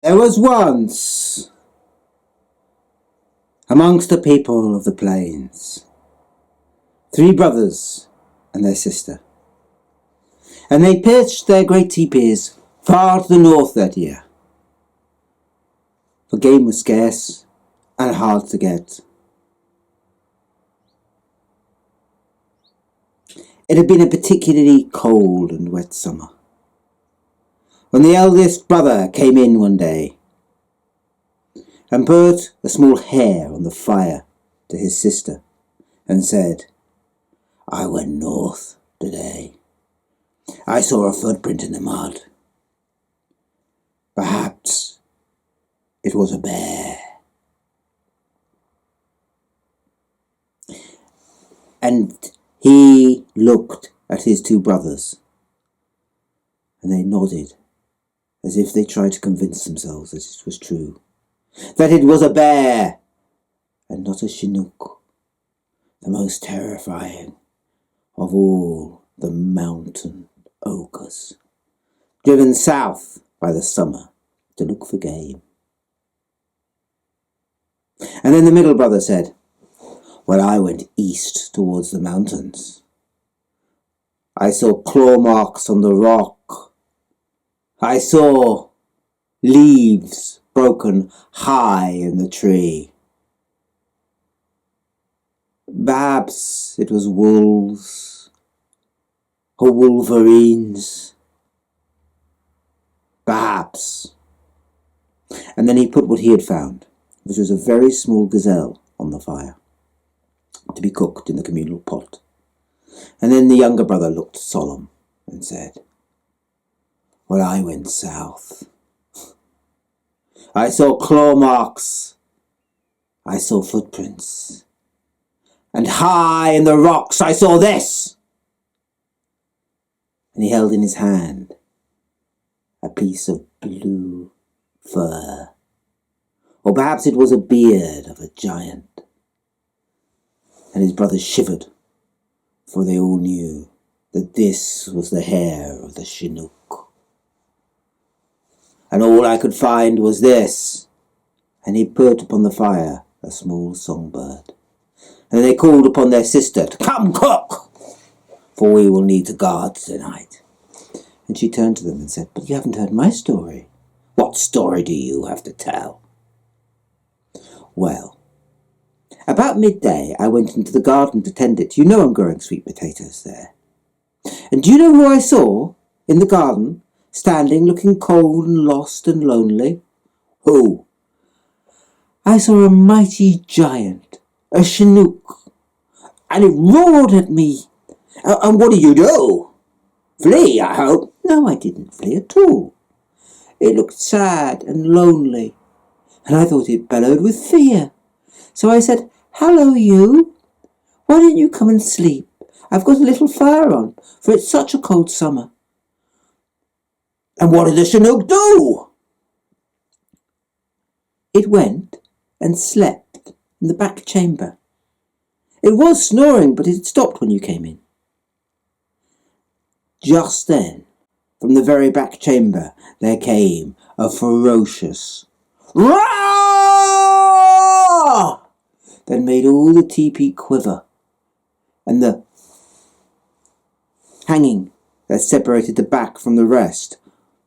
There was once, amongst the people of the plains, 3 brothers and their sister, and they pitched their great teepees far to the north that year, for game was scarce and hard to get. It had been a particularly cold and wet summer, when the eldest brother came in one day and put a small hair on the fire to his sister and said, "I went north today. I saw a footprint in the mud. Perhaps it was a bear." And he looked at his 2 brothers, and they nodded, as if they tried to convince themselves that it was true, that it was a bear, and not a Chinook, the most terrifying of all the mountain ogres, driven south by the summer to look for game. And then the middle brother said, "Well, I went east towards the mountains. I saw claw marks on the rock. I saw leaves broken high in the tree. Perhaps it was wolves or wolverines. Perhaps." And then he put what he had found, which was a very small gazelle, on the fire, to be cooked in the communal pot. And then the younger brother looked solemn and said, "Well, I went south. I saw claw marks. I saw footprints. And high in the rocks I saw this." And he held in his hand a piece of blue fur. Or perhaps it was a beard of a giant. And his brothers shivered, for they all knew that this was the hair of the Chinook. "And all I could find was this." And he put upon the fire a small songbird. And they called upon their sister to come cook, for we will need the guards tonight. And she turned to them and said, "But you haven't heard my story." "What story do you have to tell?" "Well, about midday I went into the garden to tend it. You know I'm growing sweet potatoes there. And do you know who I saw in the garden, standing looking cold and lost and lonely?" "Who?" "I saw a mighty giant, a Chinook, and it roared at me." "And what did you do? Flee, I hope?" "No, I didn't flee at all. It looked sad and lonely, and I thought it bellowed with fear. So I said, 'Hello, you. Why don't you come and sleep? I've got a little fire on, for it's such a cold summer.'" "And what did the Chinook do?" "It went and slept in the back chamber. It was snoring, but it stopped when you came in." Just then, from the very back chamber, there came a ferocious roar that made all the teepee quiver, and the hanging that separated the back from the rest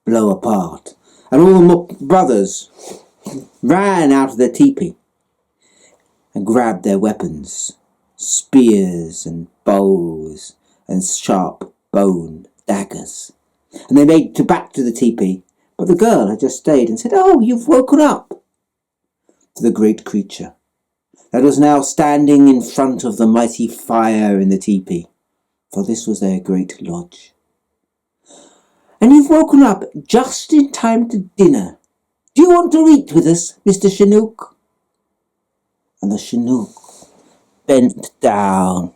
blow apart, and all the brothers ran out of their teepee and grabbed their weapons, spears and bows and sharp bone daggers, and they made back to the teepee. But the girl had just stayed and said, "Oh, you've woken up," to the great creature that was now standing in front of the mighty fire in the teepee, for this was their great lodge. "And you've woken up just in time to dinner. Do you want to eat with us, Mr. Chinook?" And the Chinook bent down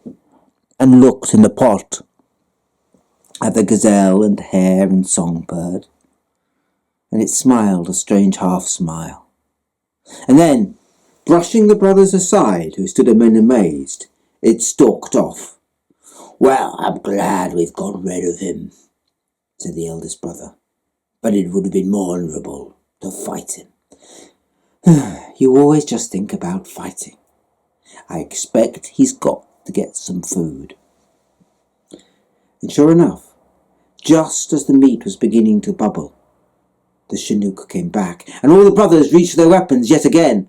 and looked in the pot at the gazelle and hare and songbird, and it smiled a strange half-smile. And then, brushing the brothers aside, who stood amazed, it stalked off. "Well, I'm glad we've got rid of him," said the eldest brother, "but it would have been more honourable to fight him. You always just think about fighting. I expect he's got to get some food. And sure enough, just as the meat was beginning to bubble, the Chinook came back, and all the brothers reached for their weapons yet again.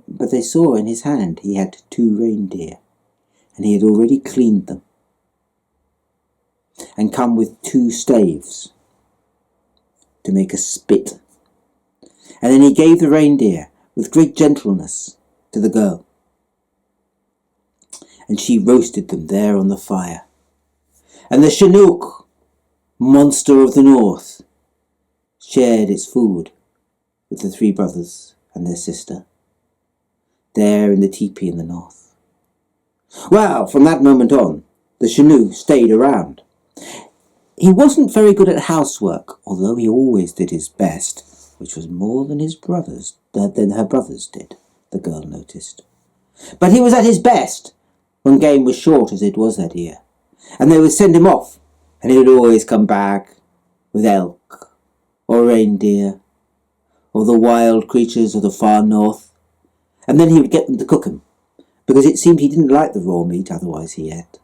But they saw in his hand he had 2 reindeer, and he had already cleaned them, and come with 2 staves to make a spit. And then he gave the reindeer with great gentleness to the girl, and she roasted them there on the fire. And the Chinook, monster of the north, shared its food with the 3 brothers and their sister, there in the teepee in the north. Well, from that moment on, the Chinook stayed around. He wasn't very good at housework, although he always did his best, which was more than her brothers did, the girl noticed. But he was at his best when game was short, as it was that year, and they would send him off, and he would always come back with elk, or reindeer, or the wild creatures of the far north, and then he would get them to cook him, because it seemed he didn't like the raw meat otherwise he ate.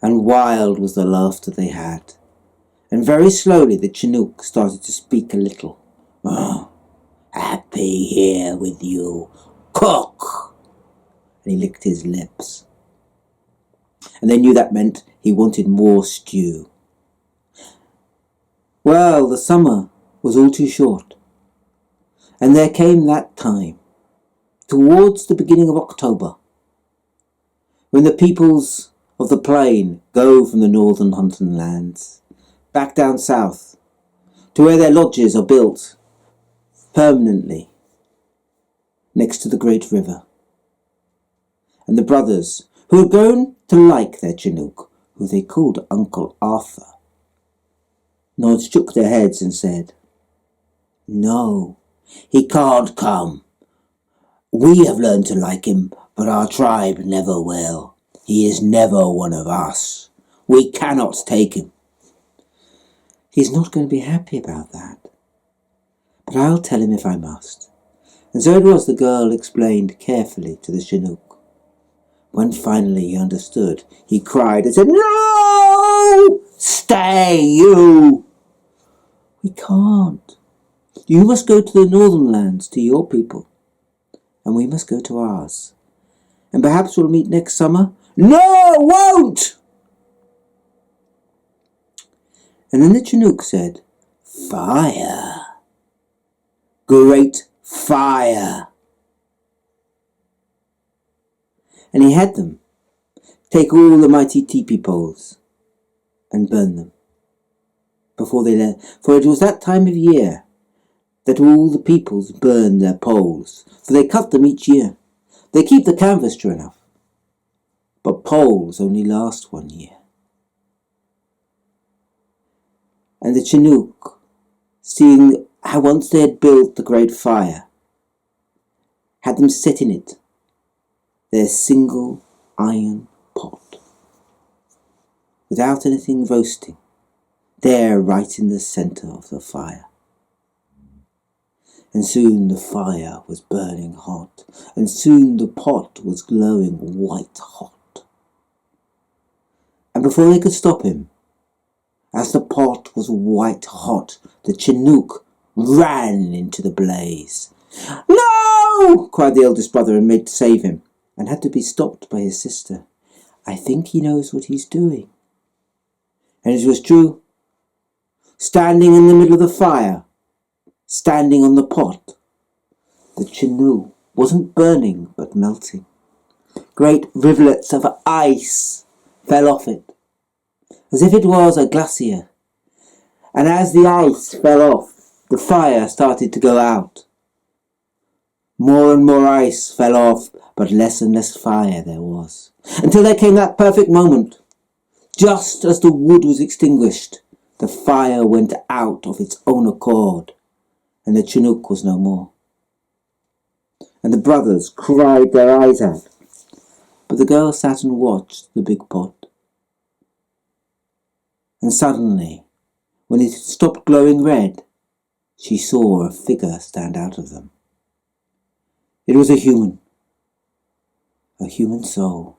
And wild was the laughter they had, and very slowly the Chinook started to speak a little. "Oh, happy here with you. Cook!" And he licked his lips. And they knew that meant he wanted more stew. Well, the summer was all too short, and there came that time, towards the beginning of October, when the peoples of the plain go from the northern hunting lands back down south to where their lodges are built permanently next to the great river. And the brothers, who had grown to like their Chinook, who they called Uncle Arthur, shook their heads and said, "No, he can't come. We have learned to like him, but our tribe never will. He is never one of us. We cannot take him." "He's not going to be happy about that, but I'll tell him if I must." And so it was the girl explained carefully to the Chinook. When finally he understood, he cried and said, "No! Stay, you! We can't. You must go to the northern lands, to your people, and we must go to ours. And perhaps we'll meet next summer." "No, won't!" And then the Chinook said, "Fire! Great fire!" And he had them take all the mighty teepee poles and burn them before they left, for it was that time of year that all the peoples burn their poles, for they cut them each year. They keep the canvas, true enough, but poles only last 1 year. And the Chinook, seeing how once they had built the great fire, had them set in it their single iron pot, without anything roasting, there right in the centre of the fire. And soon the fire was burning hot, and soon the pot was glowing white hot. And before they could stop him, as the pot was white hot, the Chinook ran into the blaze. "No!" cried the eldest brother, and made to save him, and had to be stopped by his sister. "I think he knows what he's doing." And it was true. Standing in the middle of the fire, standing on the pot, the Chinook wasn't burning but melting. Great rivulets of ice fell off it, as if it was a glacier. And as the ice fell off, the fire started to go out. More and more ice fell off, but less and less fire there was, until there came that perfect moment. Just as the wood was extinguished, the fire went out of its own accord, and the Chinook was no more. And the brothers cried their eyes out, but the girl sat and watched the big pot. And suddenly, when it stopped glowing red, she saw a figure stand out of them. It was a human soul,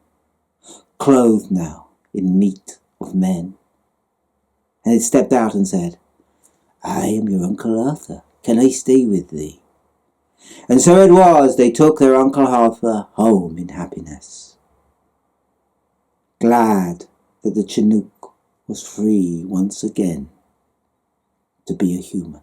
clothed now in meat of men. And it stepped out and said, "I am your Uncle Arthur. Can I stay with thee?" And so it was they took their Uncle Arthur home in happiness, glad that the Chinook was free once again to be a human.